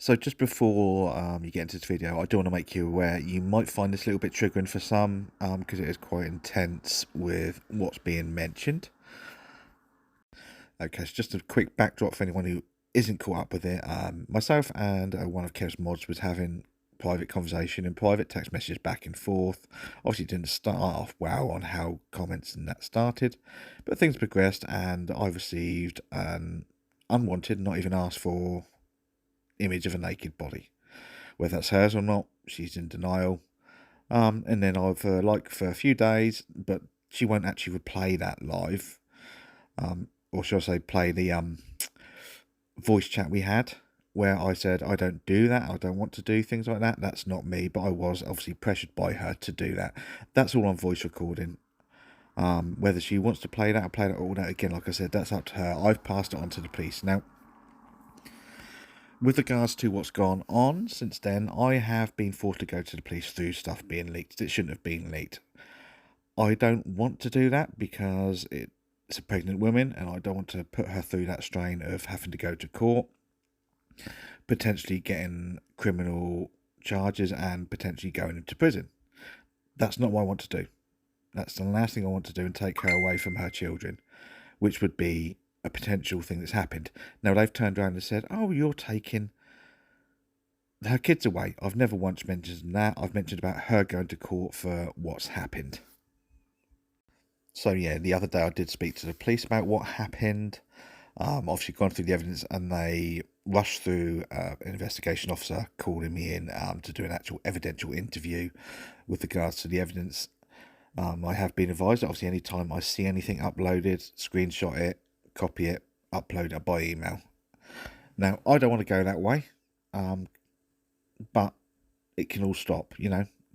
So just before you get into this video, I do want to make you aware you might find this a little bit triggering for some because it is quite intense with what's being mentioned. Okay, so just a quick backdrop for anyone who isn't caught up with it. Myself and one of Kev's mods was having private conversation and private text messages back and forth. Obviously, it didn't start off well on how comments and that started, but things progressed and I received an unwanted, not even asked for, image of a naked body. Whether that's hers or not, she's in denial. And then I've for a few days, but she won't actually replay that live, or shall I say, play the voice chat we had, where I said I don't do that. I don't want to do things like that. That's not me, but I was obviously pressured by her to do that. That's all on voice recording. Whether she wants to play that or play that all that again, like I said, that's up to her. I've passed it on to the police now. With regards to what's gone on since then, I have been forced to go to the police through stuff being leaked. It shouldn't have been leaked. I don't want to do that because it's a pregnant woman and I don't want to put her through that strain of having to go to court, potentially getting criminal charges and potentially going into prison. That's not what I want to do. That's the last thing I want to do, and take her away from her children, which would be a potential thing that's happened. Now, they've turned around and said, oh, you're taking her kids away. I've never once mentioned that. I've mentioned about her going to court for what's happened. So yeah, the other day I did speak to the police about what happened. Obviously gone through the evidence, and they rushed through an investigation officer calling me in to do an actual evidential interview with regards to the evidence. I have been advised that obviously any time I see anything uploaded, screenshot it, copy it, upload it by email. Now, I don't want to go that way, but it can all stop.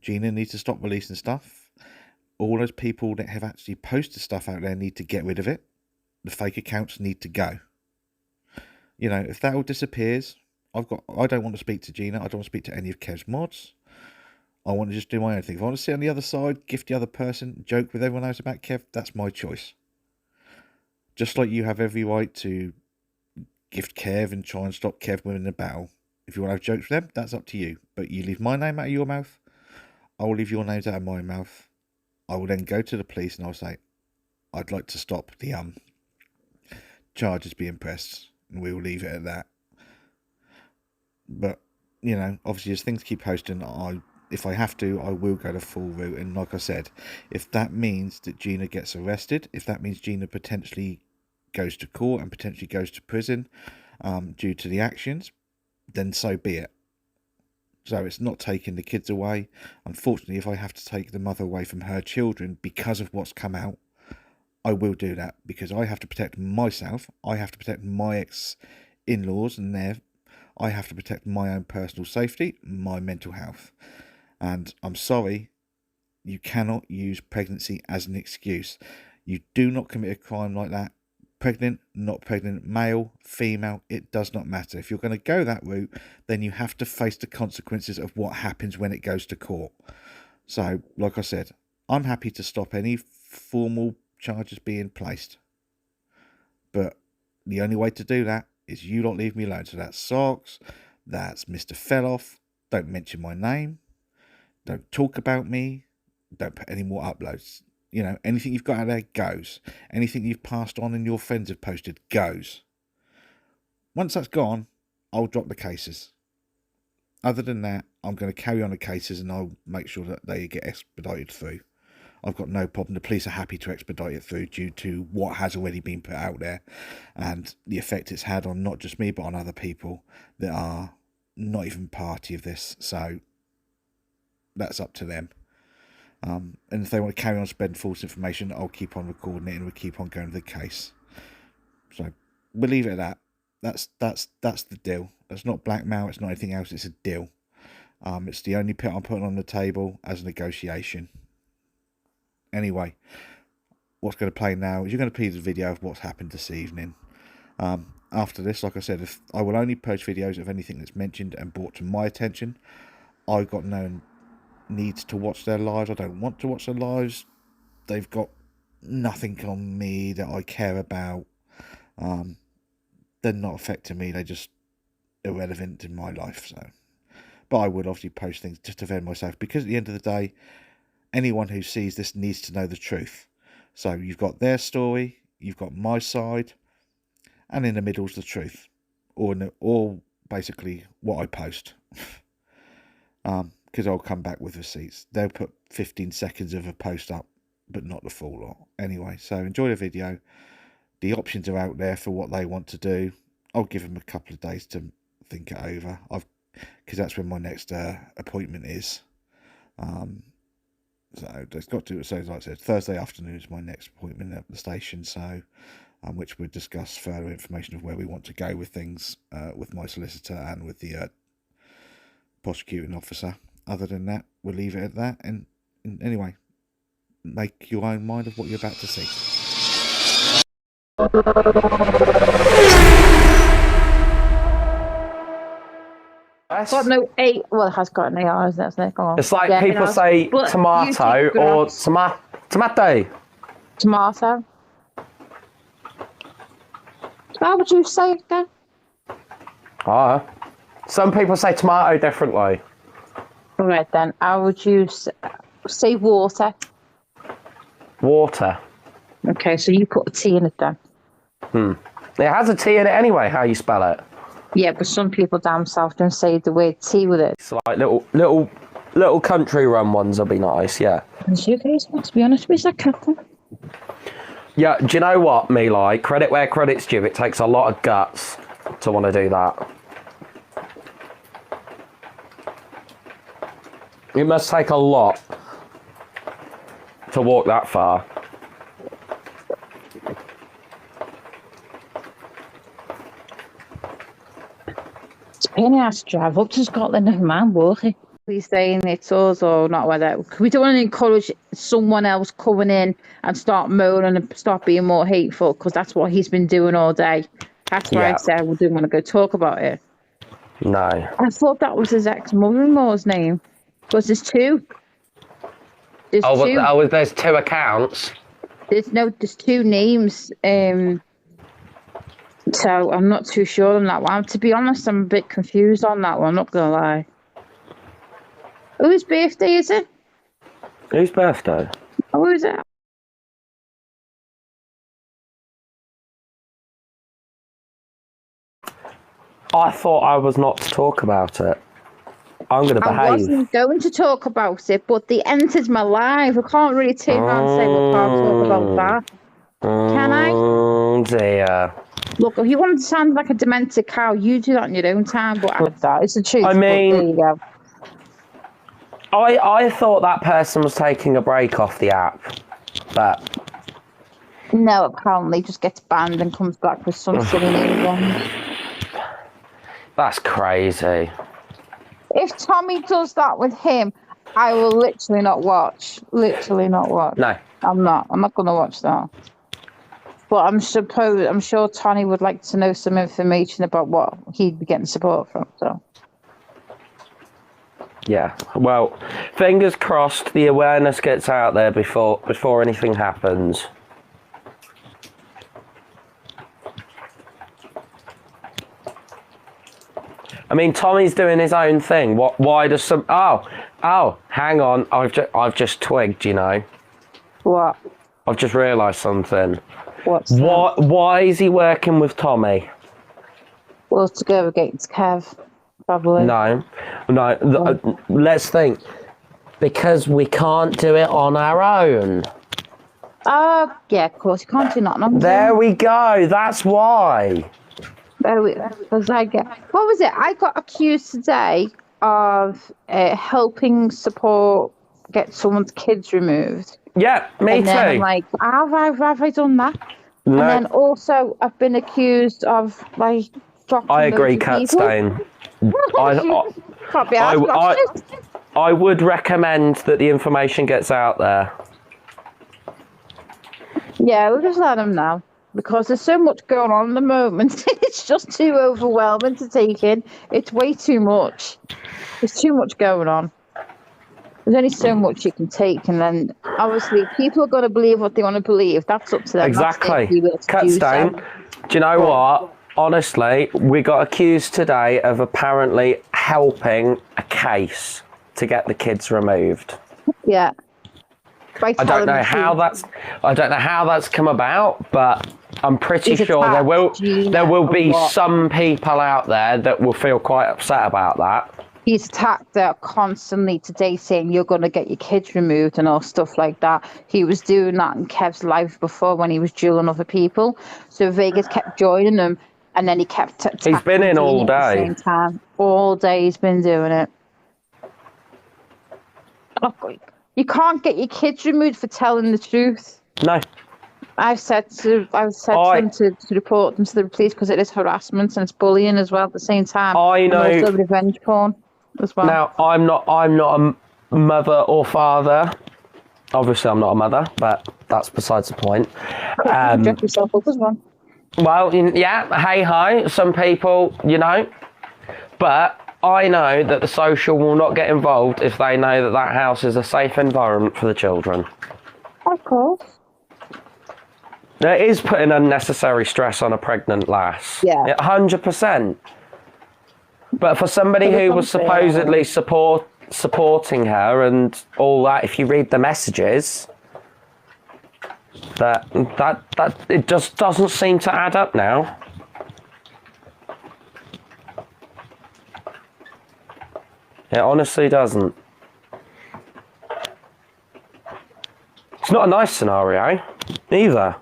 Gina needs to stop releasing stuff. All those people that have actually posted stuff out there need to get rid of it. The fake accounts need to go. If that all disappears, I don't want to speak to Gina. I don't want to speak to any of Kev's mods. I want to just do my own thing. If I want to sit on the other side, gift the other person, joke with everyone else about Kev, that's my choice. Just like you have every right to gift Kev and try and stop Kev winning the battle. If you want to have jokes with them, that's up to you. But you leave my name out of your mouth, I will leave your names out of my mouth. I will then go to the police and I'll say, I'd like to stop the charges being pressed, and we will leave it at that. But, obviously as things keep posting, if I have to, I will go the full route. And like I said, if that means that Gina gets arrested, if that means Gina potentially goes to court and potentially goes to prison due to the actions, then so be it. So it's not taking the kids away. Unfortunately, if I have to take the mother away from her children because of what's come out, I will do that, because I have to protect myself. I have to protect my ex-in-laws and I have to protect my own personal safety, my mental health. And I'm sorry, you cannot use pregnancy as an excuse. You do not commit a crime like that. Pregnant, not pregnant, male, female, it does not matter. If you're going to go that route, then you have to face the consequences of what happens when it goes to court. So, like I said, I'm happy to stop any formal charges being placed. But the only way to do that is you lot leave me alone. So that's Socks, that's Mr. Felloff. Don't mention my name. Don't talk about me. Don't put any more uploads. Anything you've got out there goes. Anything you've passed on and your friends have posted goes. Once that's gone, I'll drop the cases. Other than that, I'm going to carry on the cases and I'll make sure that they get expedited through. I've got no problem. The police are happy to expedite it through due to what has already been put out there and the effect it's had on not just me but on other people that are not even party of this. So that's up to them. And if they want to carry on spreading false information, I'll keep on recording it and we'll keep on going to the case. So we'll leave it at that. That's the deal. That's not blackmail. It's not anything else. It's a deal. It's the only pit I'm putting on the table as a negotiation. Anyway, what's going to play now is you're going to see the video of what's happened this evening. After this, like I said, if I will only post videos of anything that's mentioned and brought to my attention. I've got no needs to watch their lives. I don't want to watch their lives. They've got nothing on me that I care about. They're not affecting me. irrelevant in my life. So, but I would obviously post things just to defend myself, because at the end of the day, anyone who sees this needs to know the truth. So you've got their story, you've got my side, and in the middle's the truth, or basically what I post. Because I'll come back with receipts. They'll put 15 seconds of a post up, but not the full lot. Anyway, so enjoy the video. The options are out there for what they want to do. I'll give them a couple of days to think it over. Because that's when my next appointment is. So it's got to. So like I said, Thursday afternoon is my next appointment at the station. So, which we'll discuss further information of where we want to go with things with my solicitor and with the prosecuting officer. Other than that, we'll leave it at that. And anyway, make your own mind of what you're about to see. It's got no A. Well, it has got an AR, isn't it? It's like people say tomato or tomato. Tomato. How would you say it then? Some people say tomato differently. All right then. How would you say water? Water. Okay, so you put a T in it then. It has a T in it anyway, how you spell it. Yeah, but some people down south don't say the word T with it. It's like little country run ones will be nice, yeah. It's okay, to be honest with you, Captain. Yeah, do you know what, Milai? Credit where credit's due. It takes a lot of guts to want to do that. It must take a lot to walk that far. It's a pain in the ass to drive up to Scotland, never mind walking. He's saying it's us or not, whether we don't want to encourage someone else coming in and start moaning and start being more hateful, because that's what he's been doing all day. That's why I said we didn't want to go talk about it. No. I thought that was his ex-mother-in-law's name. Because there's two. There's two. There's two accounts. There's two names. So I'm not too sure on that one. To be honest, I'm a bit confused on that one, not gonna lie. Whose birthday is it? Whose birthday? Who is it? I thought I was not to talk about it. I'm going to behave. I wasn't going to talk about it, but they entered my life. I can't really turn around and say, well, can't talk about that. Can I? Oh, dear. Look, if you want to sound like a demented cow, you do that in your own time, but that it's the truth. I mean, there you go. I thought that person was taking a break off the app, but... No, apparently just gets banned and comes back with some silly new ones. That's crazy. If Tommy does that with him, I will literally not watch. Literally not watch. No. I'm not going to watch that. But I'm sure Tony would like to know some information about what he'd be getting support from, so... Yeah, well, fingers crossed the awareness gets out there before anything happens. I mean, Tommy's doing his own thing. Why does some... Oh, hang on. I've just twigged, you know. What? I've just realised something. What's that? Why is he working with Tommy? Well, to go against Kev, probably. No. Let's think. Because we can't do it on our own. Yeah, of course. You can't do nothing. There we go. That's why. Because what was it? I got accused today of helping support get someone's kids removed. Yeah, me too. I'm like, have I done that? No. And then also, I've been accused of like dropping. I agree, Cat Stain. I would recommend that the information gets out there. Yeah, we'll just let them know. Because there's so much going on at the moment. It's just too overwhelming to take in. It's way too much. There's too much going on. There's only so much you can take, and then obviously people are going to believe what they want to believe. That's up to them. Exactly. Cut Stain. Do you know what? Honestly, we got accused today of apparently helping a case to get the kids removed. Yeah. I don't know how that's come about, but I'm pretty sure there will be some people out there that will feel quite upset about that. He's attacked her constantly today, saying you're going to get your kids removed and all stuff like that. He was doing that in Kev's life before when he was dueling other people. So Vegas kept joining him, and then he kept attacking. He's been in all Gina at the day. same time. All day he's been doing it. Oh, you can't get your kids removed for telling the truth. No. I've said to them to report them to the police because it is harassment and it's bullying as well at the same time. I know. And also revenge porn as well. Now, I'm not a mother or father. Obviously, I'm not a mother, but that's besides the point. Dress yourself up as well. Well, yeah, hey ho, some people, but I know that the social will not get involved if they know that that house is a safe environment for the children. Of course. It is putting unnecessary stress on a pregnant lass. Yeah. 100%. But for somebody who was supposedly supporting her and all that, if you read the messages, that it just doesn't seem to add up now. It honestly doesn't. It's not a nice scenario, either.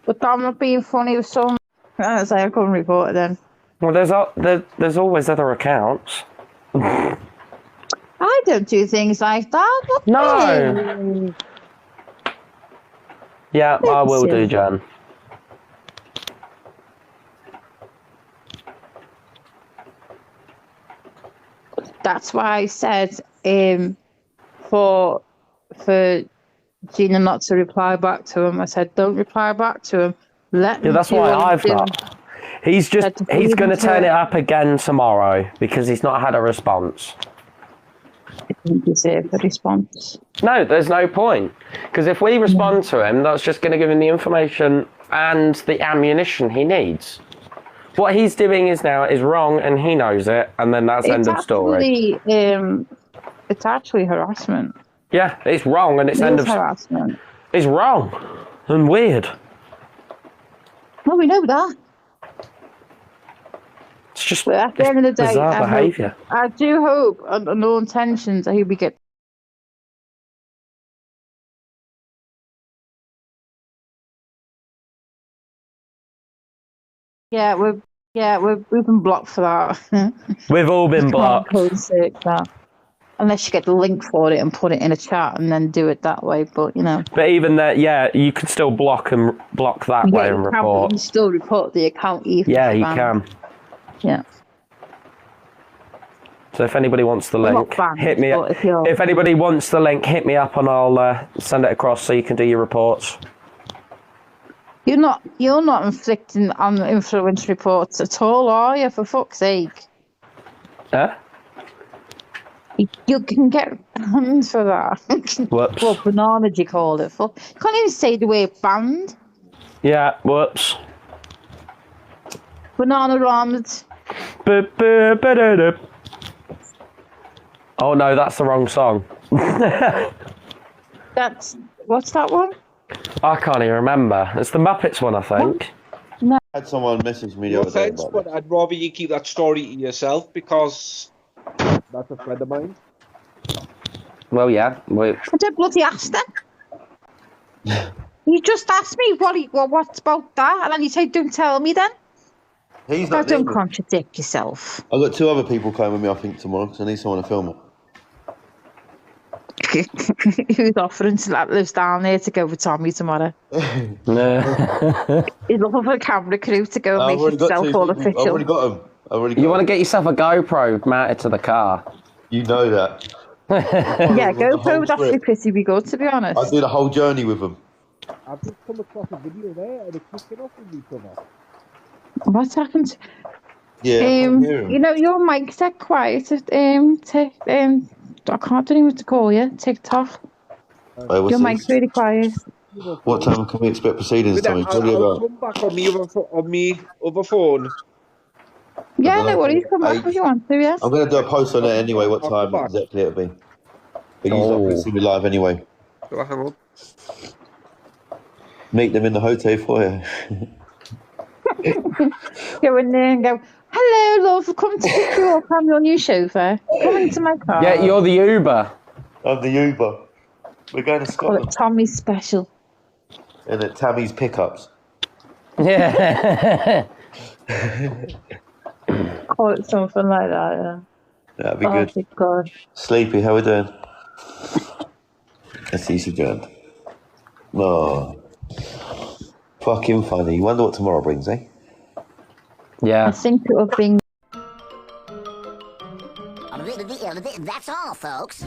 But I'm not being funny with someone. I say I couldn't report it then. Well, there's always other accounts. I don't do things like that. What No. Yeah, I will do, Jen. That's why I said for Gina not to reply back to him. I said, don't reply back to him. Let me. That's why I've not. He's going to turn it up again tomorrow because he's not had a response. I didn't deserve a response. No, there's no point. Because if we respond to him, that's just going to give him the information and the ammunition he needs. What he's doing is wrong and he knows it, and then that's end of story. It's actually harassment. Yeah, it's wrong and it's end of harassment. It's wrong and weird. Well, we know that. It's just but at the end of the day, bizarre behaviour. I do hope, under no intentions, I hope we get. Yeah, we've been blocked for that. We've all been blocked. Unless you get the link for it and put it in a chat and then do it that way, but But even that, yeah, you could still block that way and report. You can still report the account even. Yeah, you can. Yeah. So if anybody wants the link, hit me up. If anybody wants the link, hit me up and I'll send it across so you can do your reports. You're not inflicting on influence reports at all, are you? For fuck's sake. Huh? You can get banned for that. Whoops. Well, banana, you call it. You can't even say the word banned. Yeah, whoops. Banana rammed. Oh no, that's the wrong song. What's that one? I can't even remember. It's the Muppets one, I think. No. I had someone message me the other day about but I'd rather you keep that story to yourself because that's a friend of mine. Well, yeah. I don't bloody ask them. You just asked me what's about that, and then you say, "Don't tell me." Then don't contradict yourself. I've got two other people coming with me, I think, tomorrow because I need someone to film it. Who's offering that lives down there to go with Tommy tomorrow? No. He's looking for a camera crew to go and make himself all official. I've already got them. You want to get yourself a GoPro mounted to the car? You know that. Yeah, GoPro would actually pretty be good, to be honest. I do the whole journey with them. I've just come across a video there and it's kicking off with each other. What's happened? Yeah, your mic's that quiet. I can't do what to call you. TikTok. Your mic's really quiet. What time can we expect proceedings, Tommy? Probably I'll about. come back on me other phone. Yeah, don't know, no worries. Come back 8. if you want to, yeah. I'm going to do a post on it anyway. What I'll come time back. exactly it'll be? But you lot can Oh. see me live anyway. Do I hang up? Meet them in the hotel foyer. Go in there and go, hello, love, come to pick you up. I'm your new chauffeur. Come into my car. Yeah, you're the Uber. I'm the Uber. We're going to Call it Scotland. Tommy's special. And at Tammy's pickups. Yeah. Call it something like that, yeah. That'd be Oh, good. good God. Sleepy, how we doing? Let's see if joined. No. Fucking funny. You wonder what tomorrow brings, eh? I Yeah. think it'll be That's all, folks.